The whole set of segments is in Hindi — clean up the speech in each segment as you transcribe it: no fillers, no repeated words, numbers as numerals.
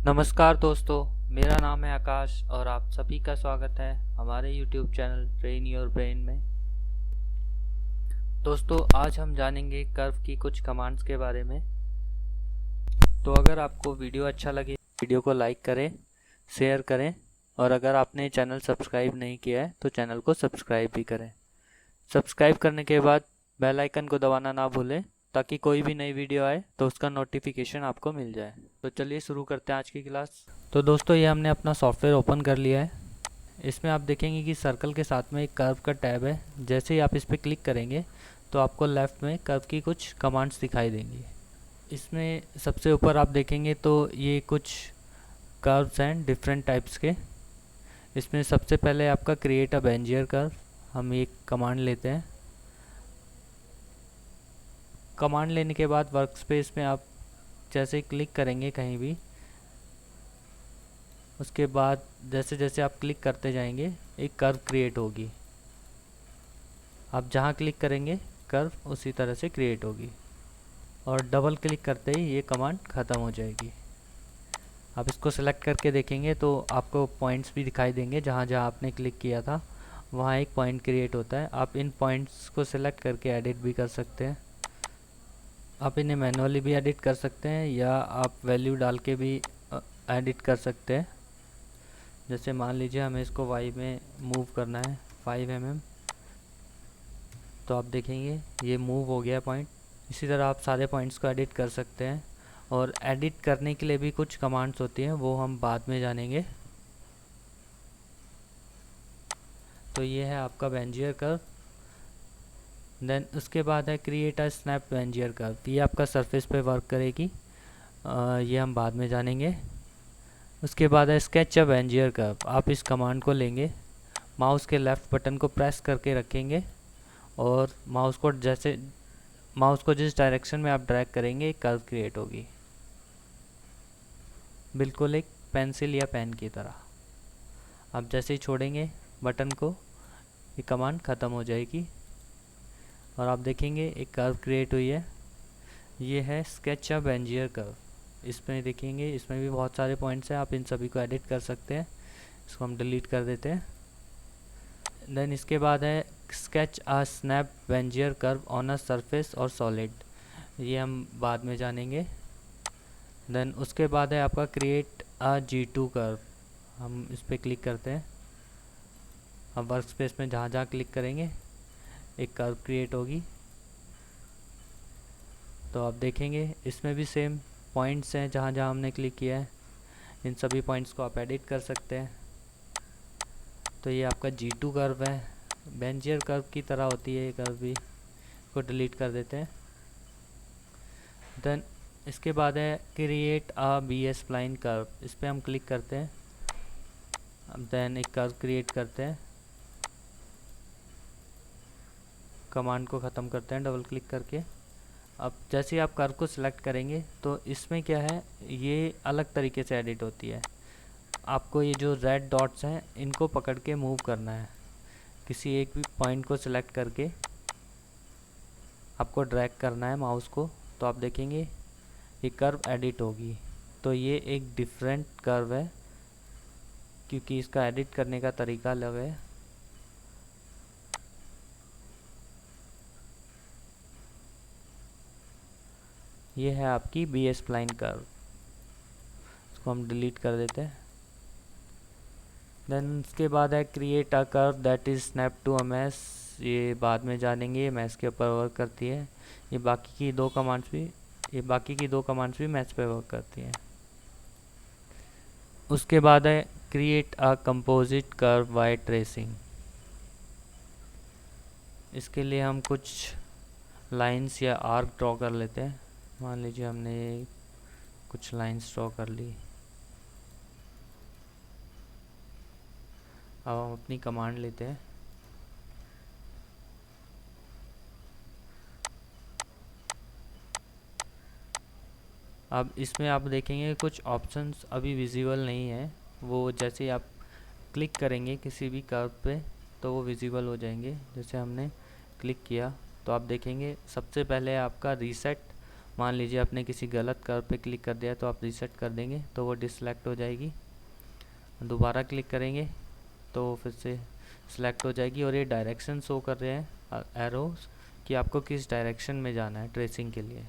नमस्कार दोस्तों, मेरा नाम है आकाश और आप सभी का स्वागत है हमारे YouTube channel train your brain में। दोस्तों, आज हम जानेंगे कर्व की कुछ कमांड्स के बारे में। तो अगर आपको वीडियो अच्छा लगे, वीडियो को लाइक करें, शेयर करें और अगर आपने चैनल सब्सक्राइब नहीं किया है तो चैनल को सब्सक्राइब भी करें। सब्सक्राइब करने के बाद बेल आइकन को दबाना ना भूलें ताकि कोई भी नई वीडियो आए तो उसका नोटिफिकेशन आपको मिल जाए। तो चलिए शुरू करते हैं आज की क्लास। तो दोस्तों, ये हमने अपना सॉफ्टवेयर ओपन कर लिया है। इसमें आप देखेंगे कि सर्कल के साथ में एक कर्व का टैब है। जैसे ही आप इस पर क्लिक करेंगे तो आपको लेफ़्ट में कर्व की कुछ कमांड्स दिखाई देंगी। इसमें सबसे ऊपर आप देखेंगे तो ये कुछ कर्व्स हैं डिफरेंट टाइप्स के। इसमें सबसे पहले आपका क्रिएट अ बेंजियर कर्व, हम एक कमांड लेते हैं। कमांड लेने के बाद वर्क स्पेस में आप जैसे ही क्लिक करेंगे कहीं भी, उसके बाद जैसे जैसे आप क्लिक करते जाएंगे एक कर्व क्रिएट होगी। आप जहाँ क्लिक करेंगे कर्व उसी तरह से क्रिएट होगी और डबल क्लिक करते ही ये कमांड ख़त्म हो जाएगी। आप इसको सेलेक्ट करके देखेंगे तो आपको पॉइंट्स भी दिखाई देंगे। जहाँ जहाँ आपने क्लिक किया था वहाँ एक पॉइंट क्रिएट होता है। आप इन पॉइंट्स को सेलेक्ट करके एडिट भी कर सकते हैं। आप इन्हें मैनुअली भी एडिट कर सकते हैं या आप वैल्यू डाल के भी एडिट कर सकते हैं। जैसे मान लीजिए हमें इसको y में मूव करना है 5 mm, तो आप देखेंगे ये मूव हो गया पॉइंट। इसी तरह आप सारे पॉइंट्स को एडिट कर सकते हैं और एडिट करने के लिए भी कुछ कमांड्स होती हैं, वो हम बाद में जानेंगे। तो ये है आपका बेंजियर कर्व। देन उसके बाद है क्रिएट अ स्नैप बेंजियर कर्व। ये आपका सरफेस पे वर्क करेगी, ये हम बाद में जानेंगे। उसके बाद है स्केच अ बेंजियर कर्व। आप इस कमांड को लेंगे, माउस के लेफ़्ट बटन को प्रेस करके रखेंगे और माउस को जिस डायरेक्शन में आप ड्रैग करेंगे एक कर्व क्रिएट होगी, बिल्कुल एक पेंसिल या पेन की तरह। आप जैसे ही छोड़ेंगे बटन को ये कमांड ख़त्म हो जाएगी और आप देखेंगे एक कर्व क्रिएट हुई है। ये है स्केच अ बेंजियर कर्व। इसमें देखेंगे इसमें भी बहुत सारे पॉइंट्स हैं, आप इन सभी को एडिट कर सकते हैं। इसको हम डिलीट कर देते हैं। देन इसके बाद है sketch a snap Bezier curve on a surface और सॉलिड। ये हम बाद में जानेंगे। देन उसके बाद है आपका क्रिएट अ G2 कर्व। हम इस पर क्लिक करते हैं। अब वर्क स्पेस में जहाँ जहाँ क्लिक करेंगे एक कर्व क्रिएट होगी। तो आप देखेंगे इसमें भी सेम पॉइंट्स हैं, जहाँ जहाँ हमने क्लिक किया है इन सभी पॉइंट्स को आप एडिट कर सकते हैं। तो ये आपका G2 कर्व है, बेंजियर कर्व की तरह होती है ये कर्व भी। इसको डिलीट कर देते हैं। देन इसके बाद है create a B spline curve. इस पर हम क्लिक करते हैं। अब देन एक कर्व क्रिएट करते हैं। कमांड को ख़त्म करते हैं डबल क्लिक करके। अब जैसे ही आप कर्व को सिलेक्ट करेंगे तो इसमें क्या है, ये अलग तरीके से एडिट होती है। आपको ये जो रेड डॉट्स हैं इनको पकड़ के मूव करना है। किसी एक भी पॉइंट को सिलेक्ट करके आपको ड्रैग करना है माउस को, तो आप देखेंगे ये कर्व एडिट होगी। तो ये एक डिफरेंट कर्व है क्योंकि इसका एडिट करने का तरीका अलग है। ये है आपकी बी स्प्लाइन कर्व। इसको हम डिलीट कर देते हैं। देन उसके बाद है create a curve that is snap to a mesh. ये बाद में जानेंगे, ये मैश के ऊपर वर्क करती है। ये बाकी की दो कमांड्स भी मैश पे वर्क करती हैं। उसके बाद है create a composite curve y tracing. इसके लिए हम कुछ लाइंस या आर्क ड्रॉ कर लेते हैं। मान लीजिए हमने कुछ लाइंस ड्रॉ कर ली। अब हम अपनी कमांड लेते हैं। अब इसमें आप देखेंगे कुछ ऑप्शंस अभी विजिबल नहीं है, वो जैसे ही आप क्लिक करेंगे किसी भी कर्व पे तो वो विजिबल हो जाएंगे। जैसे हमने क्लिक किया तो आप देखेंगे सबसे पहले आपका रीसेट मान लीजिए आपने किसी गलत कर्व पे क्लिक कर दिया तो आप रीसेट कर देंगे तो वो डिसलेक्ट हो जाएगी। दोबारा क्लिक करेंगे तो फिर से सिलेक्ट हो जाएगी और ये डायरेक्शन शो कर रहे हैं एरोस कि आपको किस डायरेक्शन में जाना है ट्रेसिंग के लिए।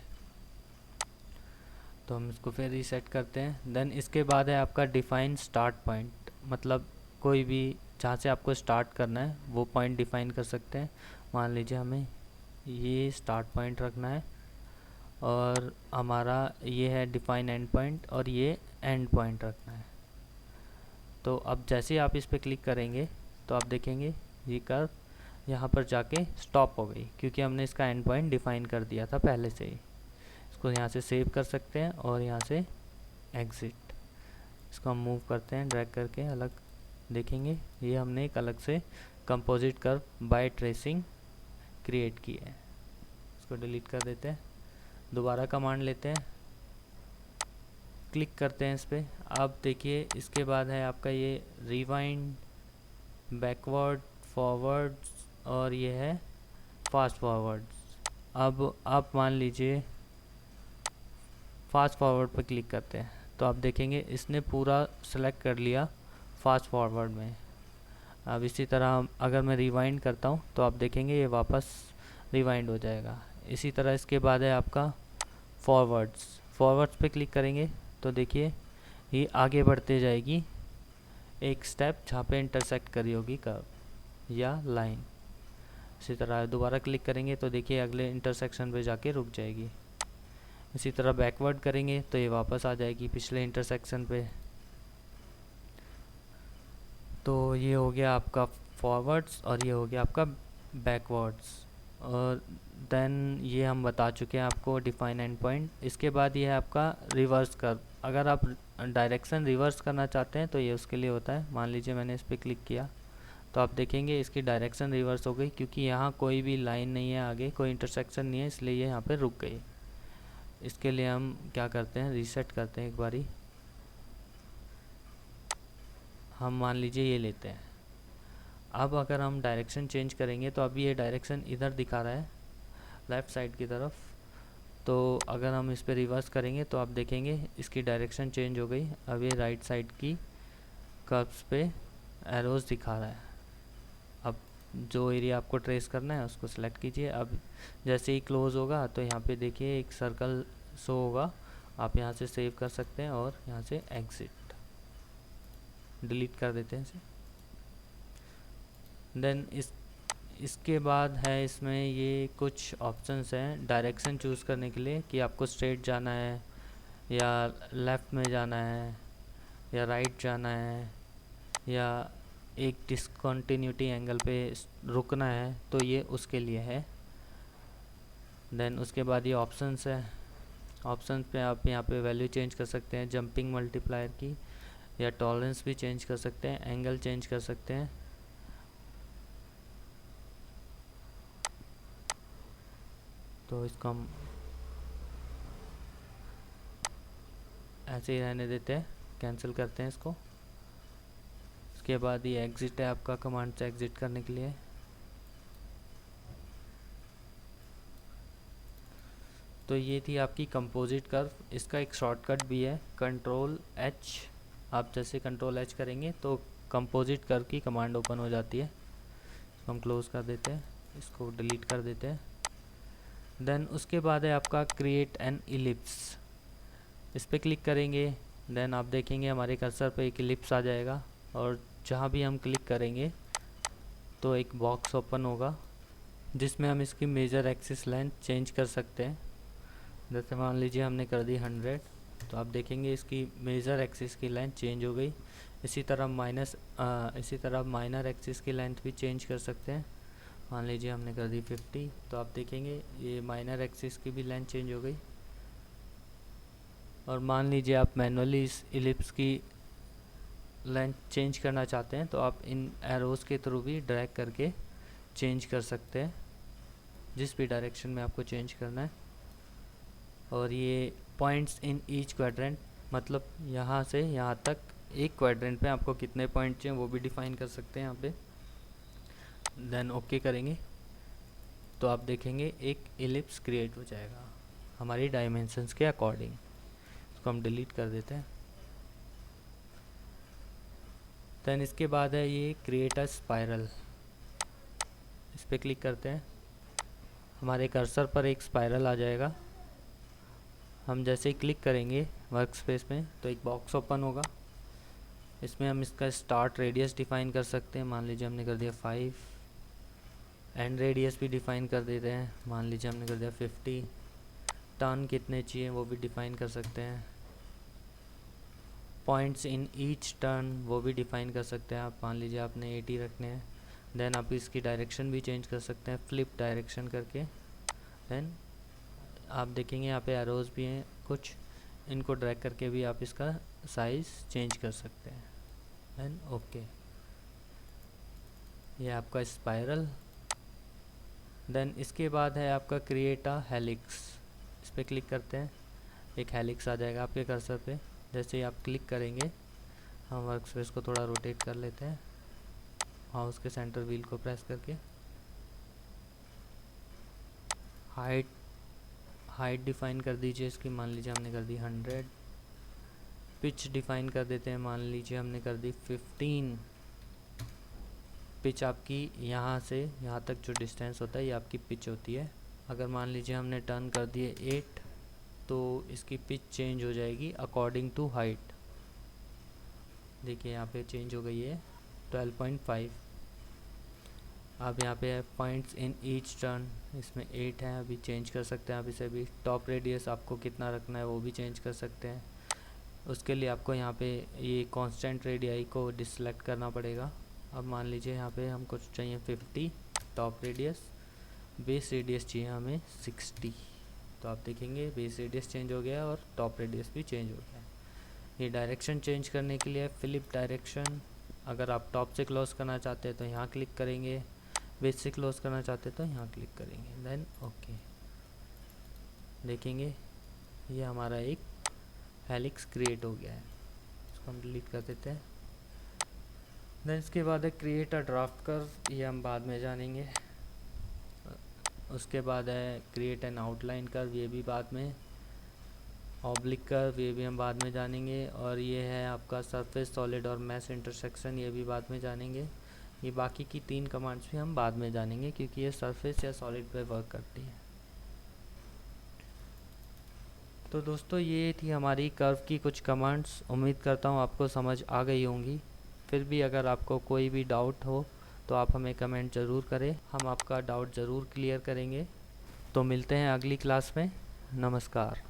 तो हम इसको फिर रीसेट करते हैं। देन इसके बाद है आपका डिफाइन स्टार्ट पॉइंट, मतलब कोई भी जहाँ से आपको स्टार्ट करना है वो पॉइंट डिफाइन कर सकते हैं। मान लीजिए हमें ये स्टार्ट पॉइंट रखना है और हमारा ये है डिफाइन एंड पॉइंट और ये एंड पॉइंट रखना है। तो अब जैसे आप इस पर क्लिक करेंगे तो आप देखेंगे ये कर्व यहाँ पर जाके स्टॉप हो गई, क्योंकि हमने इसका एंड पॉइंट डिफाइन कर दिया था पहले से ही। इसको यहाँ से सेव कर सकते हैं और यहाँ से एग्ज़िट। इसको हम मूव करते हैं ड्रैग करके अलग, देखेंगे ये हमने एक अलग से composite curve y tracing create की है। इसको डिलीट कर देते हैं, दोबारा कमांड लेते हैं, क्लिक करते हैं इस पर। अब देखिए इसके बाद है आपका ये रिवाइंड, बैकवर्ड, फॉरवर्ड और ये है फास्ट फॉरवर्ड। अब आप मान लीजिए फास्ट फॉरवर्ड पर क्लिक करते हैं तो आप देखेंगे इसने पूरा सेलेक्ट कर लिया फास्ट फॉरवर्ड में। अब इसी तरह अगर मैं रिवाइंड करता हूँ तो आप देखेंगे ये वापस रिवाइंड हो जाएगा। इसी तरह इसके बाद है आपका फॉरवर्ड्स पे क्लिक करेंगे तो देखिए ये आगे बढ़ते जाएगी एक स्टेप जहाँ पे इंटरसेक्ट करी होगी कर्व या लाइन। इसी तरह दोबारा क्लिक करेंगे तो देखिए अगले इंटरसेक्शन पे जाके रुक जाएगी। इसी तरह बैकवर्ड करेंगे तो ये वापस आ जाएगी पिछले इंटरसेक्शन पे। तो ये हो गया आपका फॉरवर्ड्स और ये हो गया आपका बैकवर्ड्स। और देन ये हम बता चुके हैं आपको डिफाइन एंड पॉइंट। इसके बाद ये है आपका रिवर्स कर्व। अगर आप डायरेक्शन रिवर्स करना चाहते हैं तो ये उसके लिए होता है। मान लीजिए मैंने इस पर क्लिक किया तो आप देखेंगे इसकी डायरेक्शन रिवर्स हो गई, क्योंकि यहाँ कोई भी लाइन नहीं है, आगे कोई इंटरसेक्शन नहीं है, इसलिए ये यहाँ पे रुक गई। इसके लिए हम क्या करते हैं, रीसेट करते हैं एक बारी। हम मान लीजिए ये लेते हैं। अब अगर हम डायरेक्शन चेंज करेंगे तो अभी ये डायरेक्शन इधर दिखा रहा है लेफ़्ट साइड की तरफ। तो अगर हम इस पर रिवर्स करेंगे तो आप देखेंगे इसकी डायरेक्शन चेंज हो गई। अब ये राइट साइड की कर्व्स पे एरोज़ दिखा रहा है। अब जो एरिया आपको ट्रेस करना है उसको सेलेक्ट कीजिए। अब जैसे ही क्लोज़ होगा तो यहाँ पे देखिए एक सर्कल शो होगा, आप यहाँ से सेव कर सकते हैं और यहाँ से एग्ज़िट, डिलीट कर देते हैं इसे। देन इसके बाद है इसमें ये कुछ ऑप्शंस हैं डायरेक्शन चूज़ करने के लिए, कि आपको स्ट्रेट जाना है या लेफ़्ट में जाना है या राइट जाना है या एक डिसकंटिन्यूटी एंगल पे रुकना है, तो ये उसके लिए है। देन उसके बाद ये ऑप्शंस है। ऑप्शंस पे आप यहाँ पे वैल्यू चेंज कर सकते हैं जंपिंग मल्टीप्लायर की, या टॉलरेंस भी चेंज कर सकते हैं, एंगल चेंज कर सकते हैं। तो इसको हम ऐसे ही रहने देते हैं, कैंसिल करते हैं इसको। उसके बाद ये एग्ज़िट है आपका, कमांड से एग्ज़िट करने के लिए। तो ये थी आपकी कंपोजिट कर्व। इसका एक शॉर्टकट भी है कंट्रोल एच। आप जैसे कंट्रोल एच करेंगे तो कंपोजिट कर्व की कमांड ओपन हो जाती है। इसको हम क्लोज़ कर देते हैं, इसको डिलीट कर देते हैं। देन उसके बाद है आपका क्रिएट एन इलिप्स। इस पर क्लिक करेंगे, देन आप देखेंगे हमारे कर्सर पे एक इलिप्स आ जाएगा और जहाँ भी हम क्लिक करेंगे तो एक बॉक्स ओपन होगा जिसमें हम इसकी मेजर एक्सिस लेंथ चेंज कर सकते हैं। जैसे मान लीजिए हमने कर दी 100, तो आप देखेंगे इसकी मेजर एक्सिस की लेंथ चेंज हो गई। इसी तरह माइनर एक्सिस की लेंथ भी चेंज कर सकते हैं। मान लीजिए हमने कर दी 50, तो आप देखेंगे ये माइनर एक्सिस की भी लेंथ चेंज हो गई। और मान लीजिए आप मैनुअली इस इलिप्स की लेंथ चेंज करना चाहते हैं तो आप इन एरोज़ के थ्रू भी ड्रैग करके चेंज कर सकते हैं जिस भी डायरेक्शन में आपको चेंज करना है। और ये पॉइंट्स इन ईच क्वाड्रेंट, मतलब यहाँ से यहाँ तक एक क्वाड्रेंट पे आपको कितने पॉइंट चाहिए वो भी डिफ़ाइन कर सकते हैं यहाँ पे। देन ओके करेंगे तो आप देखेंगे एक इलिप्स क्रिएट हो जाएगा। हमारी डायमेंशंस के अकॉर्डिंग। इसको हम डिलीट कर देते हैं। देन इसके बाद है ये क्रिएट अ स्पाइरल, इस पर क्लिक करते हैं। हमारे कर्सर पर एक स्पाइरल आ जाएगा। हम जैसे ही क्लिक करेंगे वर्क स्पेस में तो एक बॉक्स ओपन होगा। इसमें हम इसका स्टार्ट रेडियस डिफ़ाइन कर सकते हैं। मान लीजिए हमने कर दिया 5। एंड रेडियस भी डिफ़ाइन कर देते हैं। मान लीजिए हमने कर दिया 50। टर्न कितने चाहिए वो भी डिफ़ाइन कर सकते हैं। पॉइंट्स इन ईच टर्न वो भी डिफ़ाइन कर सकते हैं। आप मान लीजिए आपने 80 रखने हैं। देन आप इसकी डायरेक्शन भी चेंज कर सकते हैं फ्लिप डायरेक्शन करके। देन आप देखेंगे यहाँ पे एरोज़ भी हैं कुछ, इनको ड्रैग करके भी आप इसका साइज़ चेंज कर सकते हैं। देन ओके, ये आपका स्पाइरल। देन इसके बाद है आपका क्रिएट अ हेलिक्स, इस पर क्लिक करते हैं। एक हेलिक्स आ जाएगा आपके कर्सर पे। जैसे ही आप क्लिक करेंगे हम वर्क स्पेस को थोड़ा रोटेट कर लेते हैं माउस के सेंटर व्हील को प्रेस करके। हाइट डिफ़ाइन कर दीजिए इसकी, मान लीजिए हमने कर दी 100। पिच डिफ़ाइन कर देते हैं, मान लीजिए हमने कर दी 15। पिच आपकी यहाँ से यहाँ तक जो डिस्टेंस होता है ये आपकी पिच होती है। अगर मान लीजिए हमने टर्न कर दिए 8 तो इसकी पिच चेंज हो जाएगी अकॉर्डिंग टू हाइट। देखिए यहाँ पे चेंज हो गई है 12.5। अब यहाँ पे है पॉइंट्स इन ईच टर्न, इसमें 8 है, अभी चेंज कर सकते हैं आप इसे भी। टॉप रेडियस आपको कितना रखना है वो भी चेंज कर सकते हैं। उसके लिए आपको यहाँ पे ये कांस्टेंट रेडियाई को डिसलेक्ट करना पड़ेगा। अब मान लीजिए यहाँ पे हमको चाहिए 50 टॉप रेडियस, बेस रेडियस चाहिए हमें 60। तो आप देखेंगे बेस रेडियस चेंज हो गया और टॉप रेडियस भी चेंज हो गया। ये डायरेक्शन चेंज करने के लिए फ्लिप डायरेक्शन। अगर आप टॉप से क्लोज करना चाहते हैं तो यहाँ क्लिक करेंगे, बेस से क्लोज करना चाहते हैं तो यहाँ क्लिक करेंगे। देन ओके, देखेंगे ये हमारा एक हेलिक्स क्रिएट हो गया है। इसको हम डिलीट कर देते हैं। देन इसके बाद है क्रिएट अ ड्राफ्ट कर्व, ये हम बाद में जानेंगे। उसके बाद है क्रिएट एन आउटलाइन कर्व, ये भी बाद में। ऑब्लिक कर्व ये भी हम बाद में जानेंगे। और ये है आपका सरफेस सॉलिड और मैश इंटरसेक्शन, ये भी बाद में जानेंगे। ये बाकी की 3 कमांड्स भी हम बाद में जानेंगे क्योंकि ये सरफेस या सॉलिड पे वर्क करती है। तो दोस्तों ये थी हमारी कर्व की कुछ कमांड्स। उम्मीद करता हूँ आपको समझ आ गई होंगी। फिर भी अगर आपको कोई भी डाउट हो तो आप हमें कमेंट ज़रूर करें, हम आपका डाउट ज़रूर क्लियर करेंगे। तो मिलते हैं अगली क्लास में। नमस्कार।